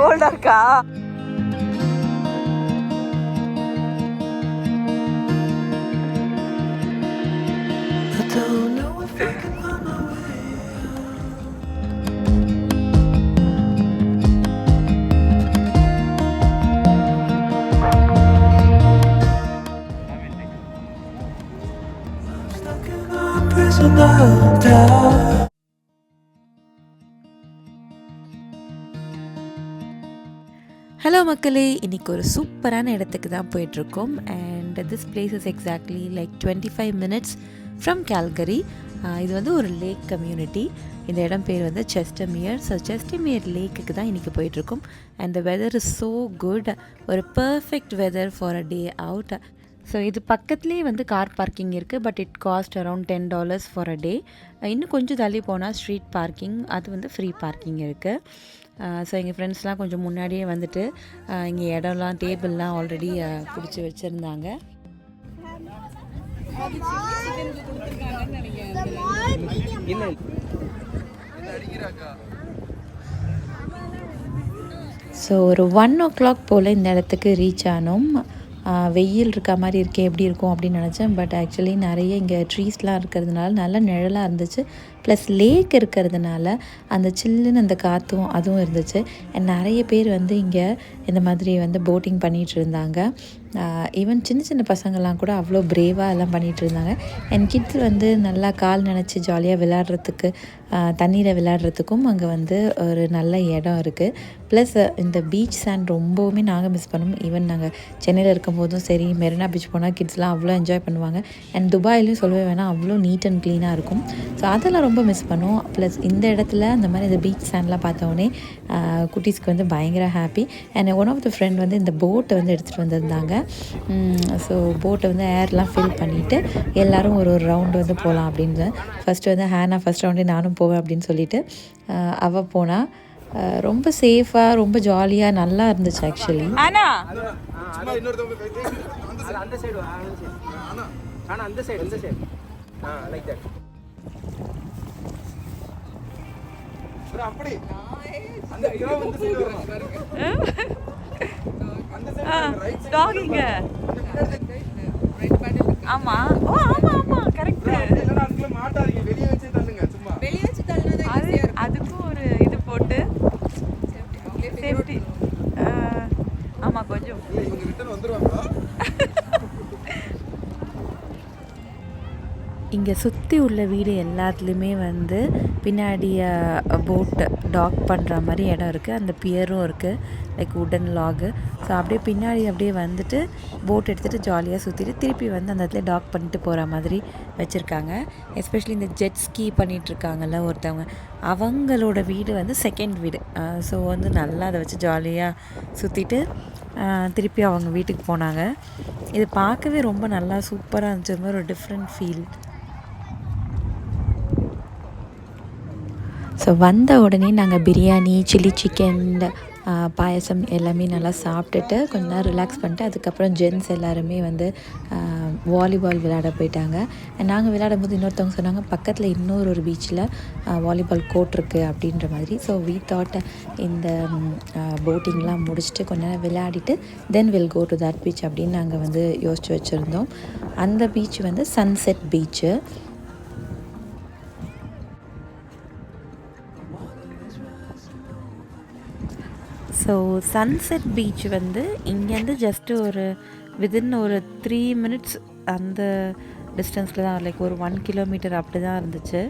கோல்டா இருக்கா? ஹலோ மக்களே, இன்றைக்கி ஒரு சூப்பரான இடத்துக்கு தான் போயிட்டுருக்கோம். And this place is exactly like 25 minutes from Calgary. இது வந்து ஒரு லேக் கம்யூனிட்டி. இந்த இடம் பேர் வந்து செஸ்டர்மியர். ஸோ செஸ்டர்மியர் லேக்குக்கு தான் இன்றைக்கி போயிட்டுருக்கோம். And the weather is so good. ஒரு perfect weather for a day out. So இது பக்கத்துலேயே வந்து கார் பார்க்கிங் இருக்குது. But it cost around $10 for a day. இன்னும் கொஞ்சம் தள்ளி போனால் ஸ்ட்ரீட் பார்க்கிங், அது வந்து ஃப்ரீ பார்க்கிங் இருக்குது. ஸோ எங்கள் ஃப்ரெண்ட்ஸ்லாம் கொஞ்சம் முன்னாடியே வந்துட்டு இங்கே இடம்லாம் டேபிள்லாம் ஆல்ரெடி பிடிச்சி வச்சுருந்தாங்க. ஸோ ஒரு 1 o'clock போல் இந்த இடத்துக்கு ரீச் ஆனோம். வெயில் இருக்க மாதிரி இருக்கே, எப்படி இருக்கும் அப்படின்னு நினச்சேன். பட் ஆக்சுவலி நிறைய இங்கே ட்ரீஸ்லாம் இருக்கிறதுனால நல்ல நிழலாக இருந்துச்சு. ப்ளஸ் லேக் இருக்கிறதுனால அந்த சில்லுன்னு அந்த காற்றும் அதுவும் இருந்துச்சு. அண்ட் நிறைய பேர் வந்து இங்கே இந்த மாதிரி வந்து போட்டிங் பண்ணிகிட்டு இருந்தாங்க. ஈவன் சின்ன சின்ன பசங்கள்லாம் கூட அவ்வளோ பிரேவாக எல்லாம் பண்ணிகிட்டு இருந்தாங்க. அண்ட் கிட்ஸ் வந்து நல்லா கால் நினச்சி ஜாலியாக விளையாடுறதுக்கு, தண்ணீரை விளையாடுறதுக்கும் அங்கே வந்து ஒரு நல்ல இடம் இருக்குது. ப்ளஸ் இந்த பீச் சாண்ட் ரொம்பவுமே நாங்கள் மிஸ் பண்ணோம். ஈவன் நாங்கள் சென்னையில் இருக்கும்போதும் சரி, மெரினா பீச் போனால் கிட்ஸ்லாம் அவ்வளோ என்ஜாய் பண்ணுவாங்க. அண்ட் துபாயிலையும் சொல்லவே வேணாம், அவ்வளோ நீட் அண்ட் க்ளீனாக இருக்கும். ஸோ அதெல்லாம் ரொம்ப மிஸ் பண்ணுவோம். ப்ளஸ் இந்த இடத்துல அந்த மாதிரி இந்த பீச் சாண்ட்லாம் பார்த்தோன்னே குட்டீஸ்க்கு வந்து பயங்கர happy. And one of the friend வந்து இந்த போட்டை வந்து எடுத்துகிட்டு வந்திருந்தாங்க. ஸோ போட்டை வந்து ஏர்லாம் ஃபில் பண்ணிவிட்டு எல்லோரும் ஒரு ரவுண்டு வந்து போகலாம் அப்படின்னு. ஃபஸ்ட்டு வந்து ஹேனா ஃபஸ்ட் ரவுண்டே நானும் போவேன் அப்படின்னு சொல்லிட்டு அவள் போனால் ரொம்ப சேஃபாக ரொம்ப ஜாலியாக நல்லா இருந்துச்சு ஆக்சுவலி. டாகிங்க ஆமா. ஓ ஆமா ஆமா கரெக்ட். வெளியே வச்சு தள்ளுங்க, சும்மா வெளியே வச்சு தள்ளுனா அதுக்கும் ஒரு இது போட்டு சேஃப்டி. ஆமா கொஞ்சம் இவங்க ரிட்டர்ன் வந்துருவாங்களா? இங்கே சுற்றி உள்ள வீடு எல்லாத்துலேயுமே வந்து பின்னாடி போட்டு டாக் பண்ணுற மாதிரி இடம் இருக்குது. அந்த பியரும் இருக்குது, லைக் உடன் லாகு. ஸோ அப்படியே பின்னாடி அப்படியே வந்துட்டு போட் எடுத்துகிட்டு ஜாலியாக சுற்றிட்டு திருப்பி வந்து அந்த இடத்துல டாக் பண்ணிட்டு போகிற மாதிரி வச்சுருக்காங்க. எஸ்பெஷலி இந்த ஜெட் ஸ்கீ பண்ணிகிட்ருக்காங்கல்ல ஒருத்தவங்க, அவங்களோட வீடு வந்து செகண்ட் வீடு. ஸோ வந்து நல்லா அதை வச்சு ஜாலியாக சுற்றிட்டு திருப்பி அவங்க வீட்டுக்கு போனாங்க. இது பார்க்கவே ரொம்ப நல்லா சூப்பராக இருந்துச்சு. மாதிரி ஒரு டிஃப்ரெண்ட் ஃபீல். ஸோ வந்த உடனே நாங்கள் பிரியாணி, சில்லி சிக்கன், பாயசம் எல்லாமே நல்லா சாப்பிட்டுட்டு கொஞ்ச நேரம் ரிலாக்ஸ் பண்ணிட்டு அதுக்கப்புறம் ஜென்ஸ் எல்லாருமே வந்து வாலிபால் விளையாட போயிட்டாங்க. நாங்கள் விளையாடும் போது இன்னொருத்தவங்க சொன்னாங்க பக்கத்தில் இன்னொரு பீச்சில் வாலிபால் கோர்ட் இருக்குது அப்படின்ற மாதிரி. ஸோ வி தாட் இந்த போட்டிங்லாம் முடிச்சுட்டு கொஞ்ச நேரம் விளையாடிட்டு then will go to that beach அப்படின்னு நாங்கள் வந்து யோசித்து வச்சுருந்தோம். அந்த பீச் வந்து sunset beach. So sunset beach வந்து இங்கேருந்து ஜஸ்ட்டு ஒரு வித்தின் ஒரு 3 minutes அந்த டிஸ்டன்ஸில் தான், லைக் ஒரு 1 kilometer அப்படி தான் இருந்துச்சு.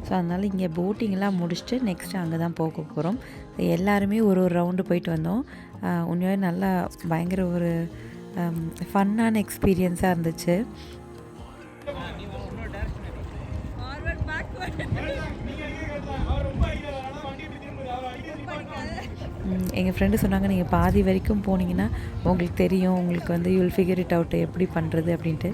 ஸோ அதனால் இங்கே போட்டிங்லாம் முடிச்சுட்டு நெக்ஸ்ட்டு அங்கே தான் போக போகிறோம். எல்லாருமே ஒரு ரவுண்டு போயிட்டு வந்தோம். உண்மையாகவே நல்லா பயங்கர ஒரு ஃபன்னான எக்ஸ்பீரியன்ஸாக இருந்துச்சு. எங்கள் ஃப்ரெண்டு சொன்னாங்க நீங்கள் பாதி வரைக்கும் போனீங்கன்னா உங்களுக்கு தெரியும், உங்களுக்கு வந்து you will figure it out எப்படி பண்ணுறது அப்படின்ட்டு.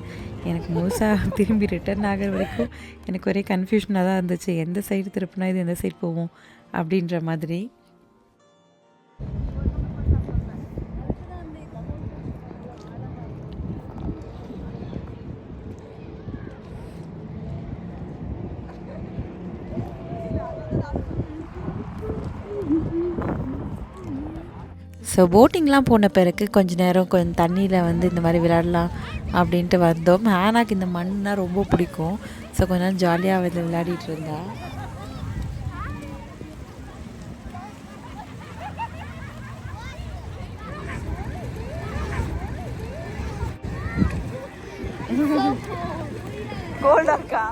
எனக்கு முழுசாக திரும்பி ரிட்டர்ன் ஆகிற வரைக்கும் எனக்கு ஒரே கன்ஃபியூஷனாக தான் இருந்துச்சு. எந்த சைடு திருப்பினா இது எந்த சைடு போவோம் அப்படின்ற மாதிரி. ஸோ போட்டிங்லாம் போன பிறகு கொஞ்சம் நேரம் கொஞ்சம் தண்ணியில் வந்து இந்த மாதிரி விளையாடலாம் அப்படின்ட்டு வந்தோம். ஹேனாக்கு இந்த மண்ணுனா ரொம்ப பிடிக்கும். ஸோ கொஞ்ச நேரம் ஜாலியாக வந்து விளையாடிட்டு இருந்தா. கோல்டாக்கா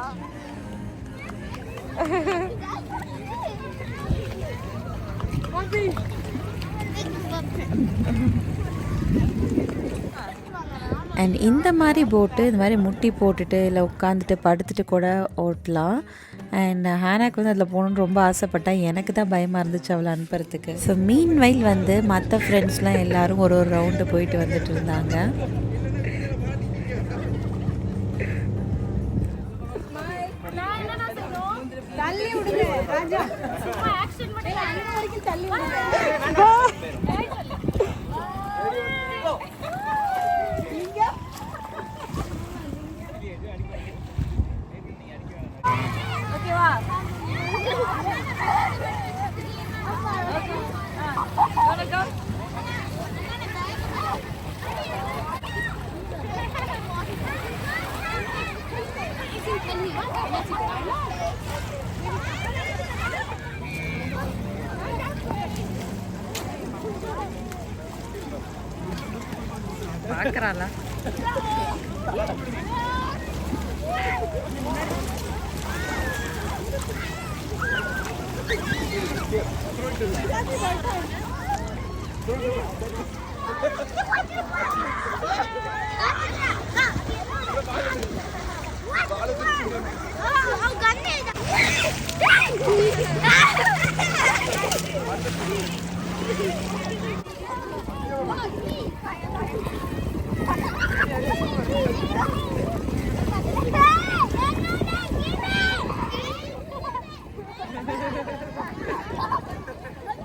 அண்ட் இந்த மாதிரி போட்டு இந்த மாதிரி முட்டி போட்டுட்டு இல்லை உட்காந்துட்டு படுத்துட்டு கூட ஓட்டலாம். அண்ட் ஹேனாக்கு வந்து அதில் போகணுன்னு ரொம்ப ஆசைப்பட்டேன். எனக்கு தான் பயமாக இருந்துச்சு அவளை அனுப்புறதுக்கு. ஸோ மீன் வைல் வந்து மற்ற ஃப்ரெண்ட்ஸ்லாம் எல்லோரும் ஒரு ரவுண்டு போயிட்டு வந்துட்டு இருந்தாங்க. பார்க்கறாளா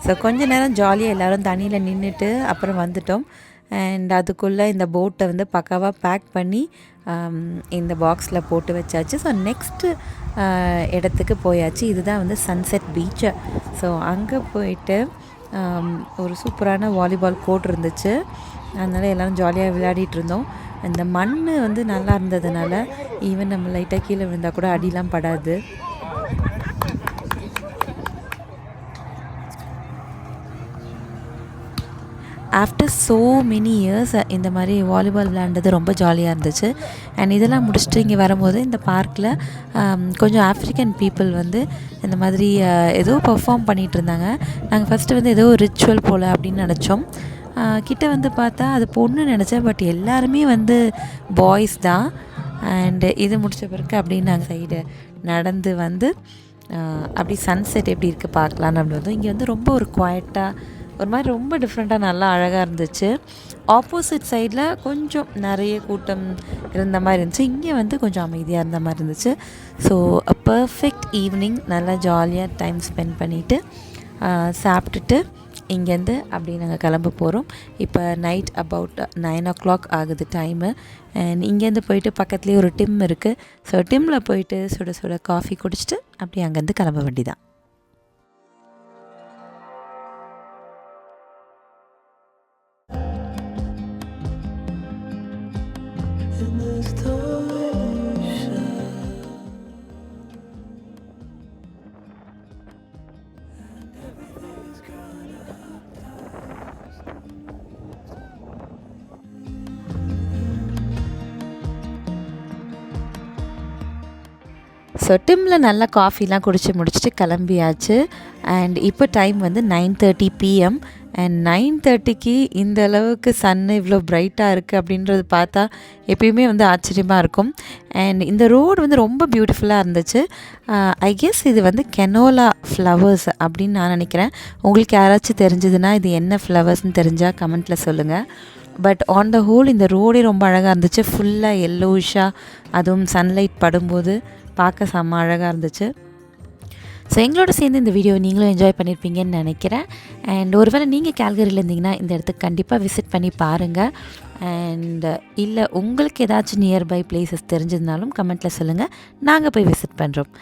ஸோ கொஞ்ச நேரம் ஜாலியாக எல்லோரும் தண்ணியில் நின்றுட்டு அப்புறம் வந்துட்டோம். அண்ட் அதுக்குள்ளே இந்த போட்டை வந்து பக்காவாக பேக் பண்ணி இந்த பாக்ஸில் போட்டு வச்சாச்சு. ஸோ நெக்ஸ்ட்டு இடத்துக்கு போயாச்சு. இதுதான் வந்து சன்செட் பீச்சு. ஸோ அங்கே போயிட்டு ஒரு சூப்பரான வாலிபால் கோர்ட் இருந்துச்சு. அதனால் எல்லோரும் ஜாலியாக விளையாடிட்டு இருந்தோம். இந்த மண் வந்து நல்லா இருந்ததுனால ஈவன் நம்ம லைட்டாக கீழே விழுந்தால் கூட அடிலாம் படாது. ஆஃப்டர் ஸோ மெனி இயர்ஸ் இந்த மாதிரி வாலிபால் விளையாண்டது ரொம்ப ஜாலியாக இருந்துச்சு. அண்ட் இதெல்லாம் முடிச்சுட்டு இங்கே வரும்போது இந்த பார்க்கில் கொஞ்சம் ஆஃப்ரிக்கன் பீப்புள் வந்து இந்த மாதிரி ஏதோ பர்ஃபார்ம் பண்ணிகிட்டு இருந்தாங்க. நாங்கள் ஃபஸ்ட்டு வந்து ஏதோ ரிச்சுவல் போல் அப்படின்னு நினச்சோம். கிட்ட வந்து பார்த்தா அது பொண்ணு நினச்சேன். பட் எல்லாருமே வந்து பாய்ஸ் தான். அண்டு இது முடித்த பிறகு அப்படின்னு நாங்கள் சைடு நடந்து வந்து அப்படி சன்செட் எப்படி இருக்குது பார்க்கலான்னு அப்படி வந்தோம். இங்கே வந்து ரொம்ப ஒரு குவாய்ட்டாக ஒரு மாதிரி ரொம்ப டிஃப்ரெண்ட்டாக நல்லா அழகாக இருந்துச்சு. ஆப்போசிட் சைடில் கொஞ்சம் நிறைய கூட்டம் இருந்த மாதிரி இருந்துச்சு. இங்கே வந்து கொஞ்சம் அமைதியாக இருந்த மாதிரி இருந்துச்சு. ஸோ அ பர்ஃபெக்ட் ஈவினிங் நல்லா ஜாலியாக டைம் ஸ்பெண்ட் பண்ணிவிட்டு சாப்பிட்டுட்டு இங்கேருந்து அப்படி நாங்கள் கிளம்ப போகிறோம். இப்போ நைட் அபவுட் 9 o'clock ஆகுது டைமு. அண்ட் இங்கேருந்து போயிட்டு பக்கத்துலேயே ஒரு டிம் இருக்குது. ஸோ டிம்மில் போயிட்டு சுட சுட காஃபி குடிச்சிட்டு அப்படி அங்கேருந்து கிளம்ப வேண்டிதான். ஸோ டிம்மில் நல்லா காஃபிலாம் குடித்து முடிச்சுட்டு கிளம்பியாச்சு. அண்ட் இப்போ டைம் வந்து 9:30 PM. அண்ட் 9:30க்கு இந்த அளவுக்கு சன்னு இவ்வளோ பிரைட்டாக இருக்குது அப்படின்றது பார்த்தா எப்பயுமே வந்து ஆச்சரியமாக இருக்கும். அண்ட் இந்த ரோடு வந்து ரொம்ப பியூட்டிஃபுல்லாக இருந்துச்சு. ஐ கெஸ் இது வந்து கெனோலா ஃப்ளவர்ஸ் அப்படின்னு நான் நினைக்கிறேன். உங்களுக்கு யாராச்சும் தெரிஞ்சதுன்னா இது என்ன ஃப்ளவர்ஸ்ன்னு தெரிஞ்சால் கமெண்ட்டில் சொல்லுங்கள். பட் ஆன் த ஹோல் இந்த ரோடே ரொம்ப அழகாக இருந்துச்சு. ஃபுல்லாக எல்லோயிஷாக, அதுவும் சன்லைட் படும்போது பார்க்க செம்ம அழகாக இருந்துச்சு. ஸோ எங்களோட சேர்ந்து இந்த வீடியோ நீங்களும் என்ஜாய் பண்ணியிருப்பீங்கன்னு நினைக்கிறேன். அண்ட் ஒருவேளை நீங்கள் கேல்கரியில் இருந்தீங்கன்னா இந்த இடத்துக்கு கண்டிப்பாக விசிட் பண்ணி பாருங்கள். அண்ட் இல்லை உங்களுக்கு ஏதாச்சும் நியர்பை பிளேசஸ் தெரிஞ்சதுனாலும் கமெண்ட்டில் சொல்லுங்கள், நாங்கள் போய் விசிட் பண்ணுறோம்.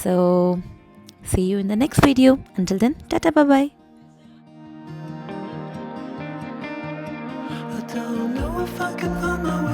So see you in the next video. Until then, tata, bye bye. Don't know if I can find my way